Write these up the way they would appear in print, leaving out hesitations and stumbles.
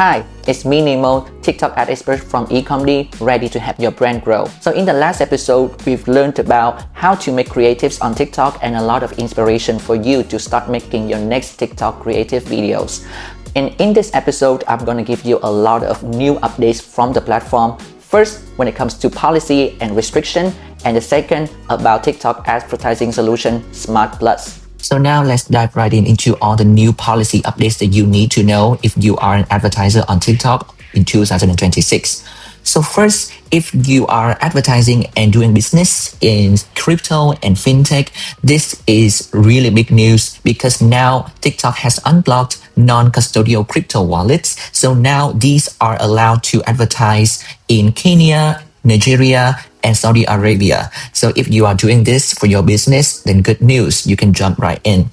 Hi, it's me Nemo, TikTok ad expert from Ecomdy, ready to help your brand grow. So in the last episode, we've learned about how to make creatives on TikTok and a lot of inspiration for you to start making your next TikTok creative videos. And in this episode, I'm going to give you a lot of new updates from the platform. First, when it comes to policy and restriction, and the second about TikTok advertising solution Smart Plus. So now let's dive right into all the new policy updates that you need to know if you are an advertiser on TikTok in 2026. So first, if you are advertising and doing business in crypto and fintech, this is really big news because now TikTok has unblocked non-custodial crypto wallets. So now these are allowed to advertise in Kenya, Nigeria, and Saudi Arabia. So if you are doing this for your business, then good news, you can jump right in.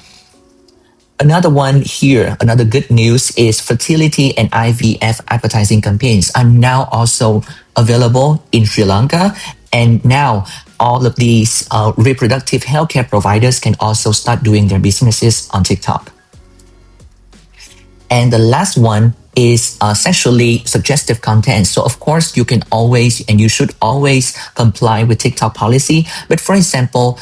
Another one here, another good news is fertility and IVF advertising campaigns are now also available in Sri Lanka. And now all of these reproductive healthcare providers can also start doing their businesses on TikTok. And the last one is sexually suggestive content. So of course, you can always and you should always comply with TikTok policy. But for example,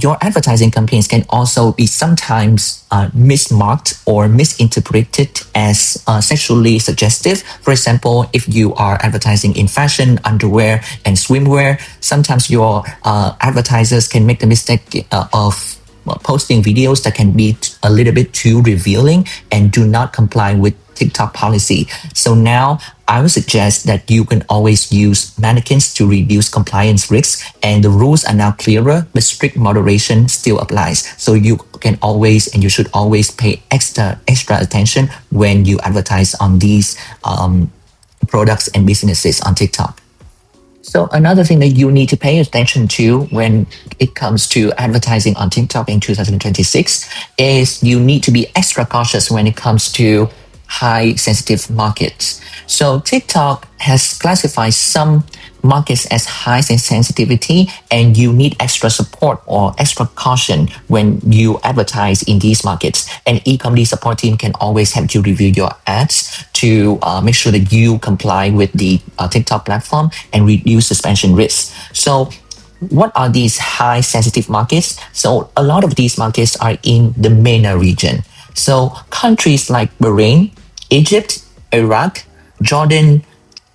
your advertising campaigns can also be sometimes mismarked or misinterpreted as sexually suggestive. For example, if you are advertising in fashion, underwear, and swimwear, sometimes your advertisers can make the mistake of posting videos that can be a little bit too revealing and do not comply with TikTok policy. So now I would suggest that you can always use mannequins to reduce compliance risks, and the rules are now clearer, but strict moderation still applies. So you can always and you should always pay extra attention when you advertise on these products and businesses on TikTok. So another thing that you need to pay attention to when it comes to advertising on TikTok in 2026 is you need to be extra cautious when it comes to high sensitive markets. So TikTok has classified some markets as high sensitivity, and you need extra support or extra caution when you advertise in these markets. And Ecomdy support team can always help you review your ads to make sure that you comply with the TikTok platform and reduce suspension risks. So what are these high sensitive markets? So a lot of these markets are in the MENA region. So countries like Bahrain, Egypt, Iraq, Jordan,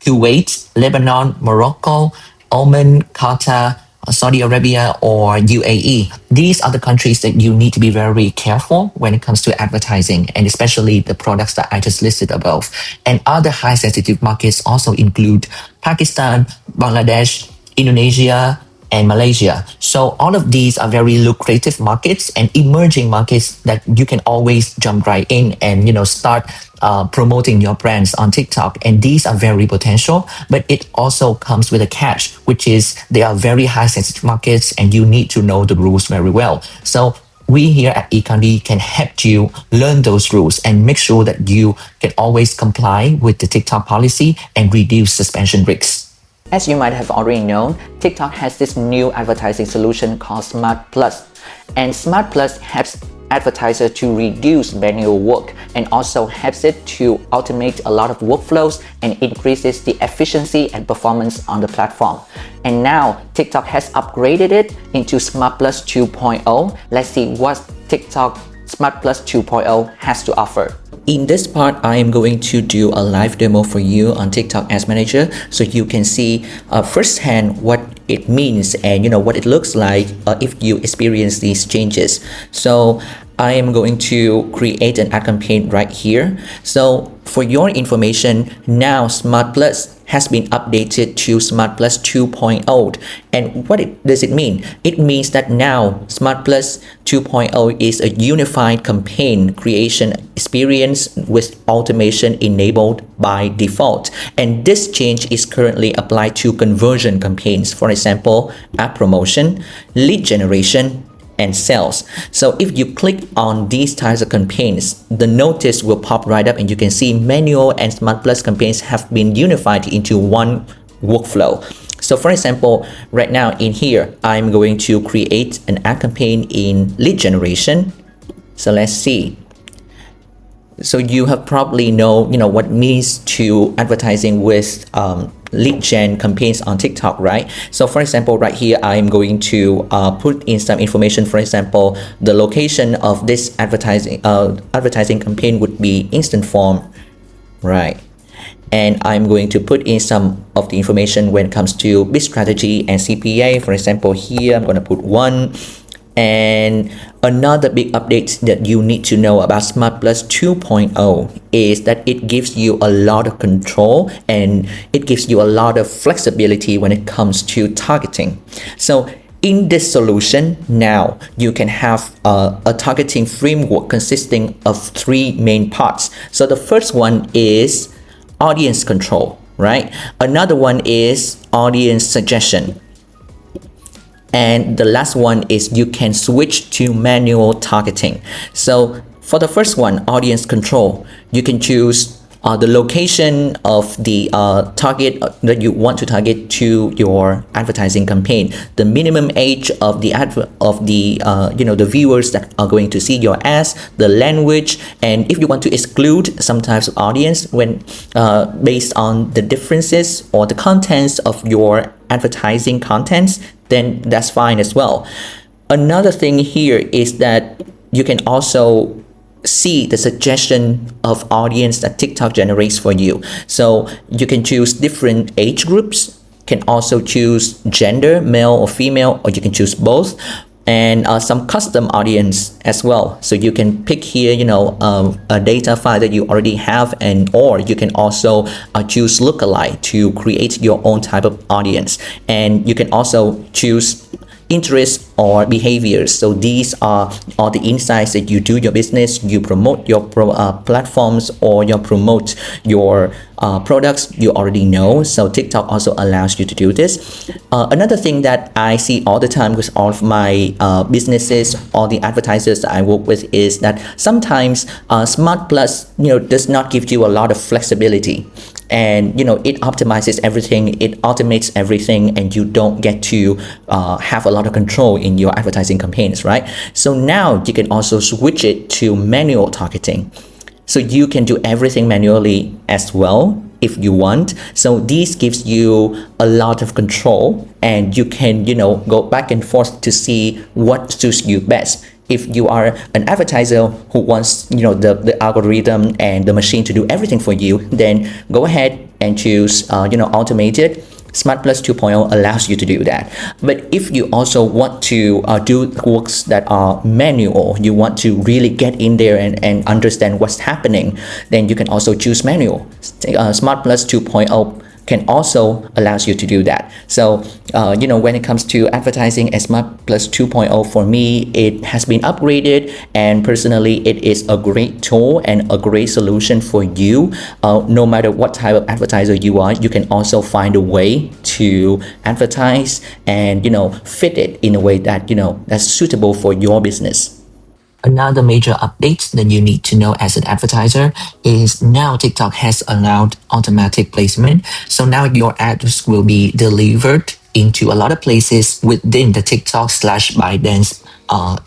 Kuwait, Lebanon, Morocco, Oman, Qatar, Saudi Arabia, or UAE. These are the countries that you need to be very careful when it comes to advertising, and especially the products that I just listed above. And other high sensitive markets also include Pakistan, Bangladesh, Indonesia, and Malaysia. So all of these are very lucrative markets and emerging markets that you can always jump right in and start promoting your brands on TikTok. And these are very potential, but it also comes with a catch, which is they are very high sensitive markets and you need to know the rules very well. So we here at Ecomdy can help you learn those rules and make sure that you can always comply with the TikTok policy and reduce suspension risks. As you might have already known, TikTok has this new advertising solution called Smart Plus. And Smart Plus helps advertisers to reduce manual work and also helps it to automate a lot of workflows and increases the efficiency and performance on the platform. And now TikTok has upgraded it into Smart Plus 2.0. Let's see what TikTok Smart Plus 2.0 has to offer. In this part, I am going to do a live demo for you on TikTok Ads Manager so you can see firsthand what it means and what it looks like if you experience these changes. So I am going to create an ad campaign right here. So for your information, now Smart Plus has been updated to Smart Plus 2.0. And what does it mean? It means that now Smart Plus 2.0 is a unified campaign creation experience with automation enabled by default. And this change is currently applied to conversion campaigns, for example, app promotion, lead generation, and sales. So if you click on these types of campaigns, the notice will pop right up and you can see manual and Smart Plus campaigns have been unified into one workflow. So for example, right now in here, I'm going to create an ad campaign in lead generation. So let's see. So you have probably know what means to advertising with lead gen campaigns on TikTok, right? So for example, right here, I'm going to put in some information. For example, the location of this advertising campaign would be instant form, right? And I'm going to put in some of the information when it comes to bid strategy and CPA. For example, here I'm going to put 1. And another big update that you need to know about Smart Plus 2.0 is that it gives you a lot of control and it gives you a lot of flexibility when it comes to targeting. So in this solution, now you can have a targeting framework consisting of 3 main parts. So the first one is audience control, right? Another one is audience suggestion. And the last one is you can switch to manual targeting. So for the first one, audience control, you can choose the location of the target that you want to target to your advertising campaign, the minimum age of the the viewers that are going to see your ads, the language, and if you want to exclude some types of audience when based on the differences or the contents of your advertising contents, then that's fine as well. Another thing here is that you can also see the suggestion of audience that TikTok generates for you. So you can choose different age groups, can also choose gender, male or female, or you can choose both, and some custom audience as well. So you can pick here, a data file that you already have, and or you can also choose lookalike to create your own type of audience. And you can also choose interests or behaviors. So these are all the insights that you do your business, you promote your platforms, or you promote your products you already know. So TikTok also allows you to do this. Another thing that I see all the time with all of my businesses, all the advertisers that I work with, is that sometimes Smart Plus does not give you a lot of flexibility. And it optimizes everything, it automates everything, and you don't get to have a lot of control in your advertising campaigns, right? So now you can also switch it to manual targeting. So you can do everything manually as well if you want. So this gives you a lot of control, and you can go back and forth to see what suits you best. If you are an advertiser who wants the algorithm and the machine to do everything for you, then go ahead and choose automated. Smart Plus 2.0 allows you to do that. But if you also want to do works that are manual, you want to really get in there and understand what's happening, then you can also choose manual. Smart Plus 2.0 can also allows you to do that. So when it comes to advertising as Smart Plus 2.0, for me, it has been upgraded, and personally it is a great tool and a great solution for you. No matter what type of advertiser you are, you can also find a way to advertise and fit it in a way that that's suitable for your business. Another major update that you need to know as an advertiser is now TikTok has allowed automatic placement. So now your ads will be delivered into a lot of places within the TikTok / ByteDance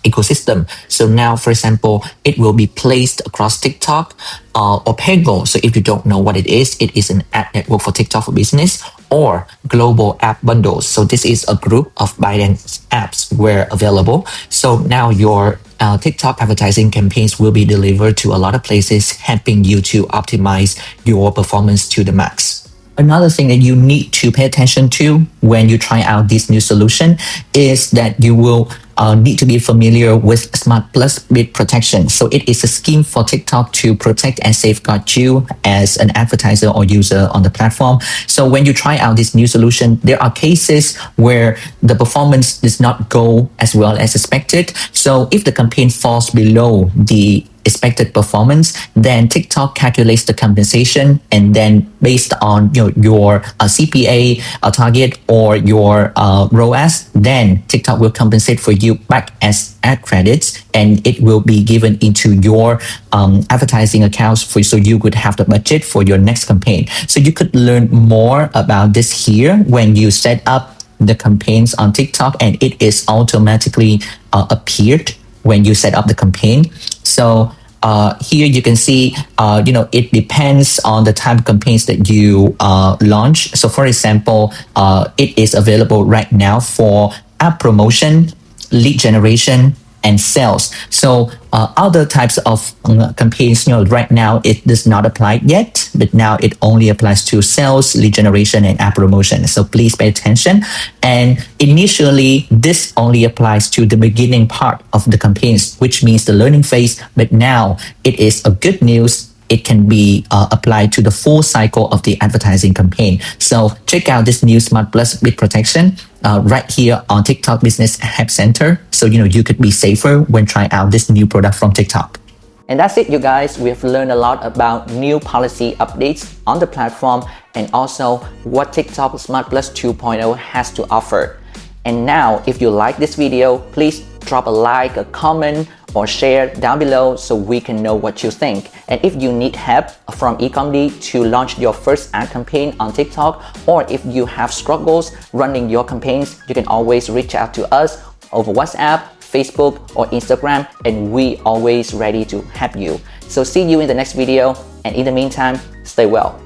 ecosystem. So now, for example, it will be placed across TikTok or Paygo. So if you don't know what it is an ad network for TikTok for business, or global app bundles. So this is a group of ByteDance apps where available. So now your TikTok advertising campaigns will be delivered to a lot of places, helping you to optimize your performance to the max. Another thing that you need to pay attention to when you try out this new solution is that you will need to be familiar with Smart Plus bid protection. So it is a scheme for TikTok to protect and safeguard you as an advertiser or user on the platform. So when you try out this new solution, there are cases where the performance does not go as well as expected. So if the campaign falls below the expected performance, then TikTok calculates the compensation, and then based on your CPA target or your ROAS, then TikTok will compensate for you back as ad credits, and it will be given into your advertising accounts so you could have the budget for your next campaign. So you could learn more about this here when you set up the campaigns on TikTok, and it is automatically appeared when you set up the campaign. So here you can see, it depends on the type of campaigns that you launch. So for example, it is available right now for app promotion, lead generation, and sales. So other types of campaigns, right now it does not apply yet, but now it only applies to sales, lead generation, and app promotion. So please pay attention. And initially, this only applies to the beginning part of the campaigns, which means the learning phase. But now it is a good news. It can be applied to the full cycle of the advertising campaign. So check out this new Smart Plus Bid Protection right here on TikTok Business Help Center. So, you could be safer when trying out this new product from TikTok. And that's it, you guys. We've learned a lot about new policy updates on the platform and also what TikTok Smart Plus 2.0 has to offer. And now, if you like this video, please drop a like, a comment, or share down below so we can know what you think. And if you need help from Ecomdy to launch your first ad campaign on TikTok, or if you have struggles running your campaigns, you can always reach out to us over WhatsApp, Facebook, or Instagram, and we always ready to help you. So see you in the next video, and in the meantime, stay well.